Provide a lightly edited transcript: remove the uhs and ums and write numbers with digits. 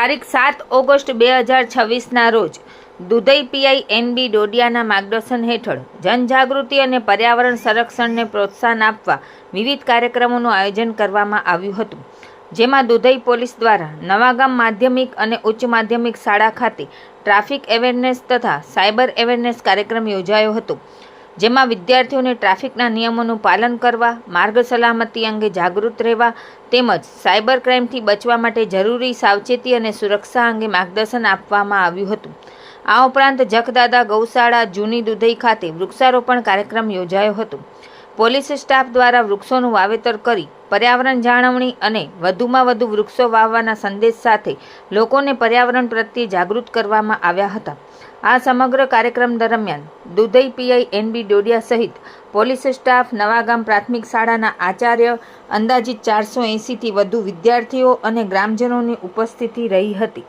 તારીખ 7 ઓગસ્ટ 2026ના રોજ Dudhai PI NB ડોડિયાના માર્ગદર્શન હેઠળ જનજાગૃતિ અને પર્યાવરણ સંરક્ષણને પ્રોત્સાહન આપવા વિવિધ કાર્યક્રમોનું આયોજન કરવામાં આવ્યું હતું, જેમાં દુધઈ પોલીસ દ્વારા નવાગામ માધ્યમિક અને ઉચ્ચ માધ્યમિક શાળા ખાતે ટ્રાફિક અવેરનેસ તથા સાયબર અવેરનેસ કાર્યક્રમ યોજાયો હતો, જેમાં વિદ્યાર્થીઓને ટ્રાફિકના નિયમોનું પાલન કરવા, માર્ગ સલામતી અંગે જાગૃત રહેવા તેમજ સાયબર ક્રાઇમથી બચવા માટે જરૂરી સાવચેતી અને સુરક્ષા અંગે માર્ગદર્શન આપવામાં આવ્યું હતું। આ ઉપરાંત જખદાદા ગૌશાળા જૂની દુધઈ ખાતે વૃક્ષારોપણ કાર્યક્રમ યોજાયો હતો। પોલીસ સ્ટાફ દ્વારા વૃક્ષોનું વાવેતર કરી પર્યાવરણ જાળવણી અને વધુમાં વધુ વૃક્ષો વાવવાના સંદેશ સાથે લોકોને પર્યાવરણ પ્રત્યે જાગૃત કરવામાં આવ્યા હતા। આ સમગ્ર કાર્યક્રમ દરમિયાન દુધઈ પીઆઈ એનબી ડોડિયા સહિત પોલીસ સ્ટાફ, નવાગામ પ્રાથમિક શાળાના આચાર્ય, અંદાજિત 480થી વધુ વિદ્યાર્થીઓ અને ગ્રામજનોની ઉપસ્થિતિ રહી હતી।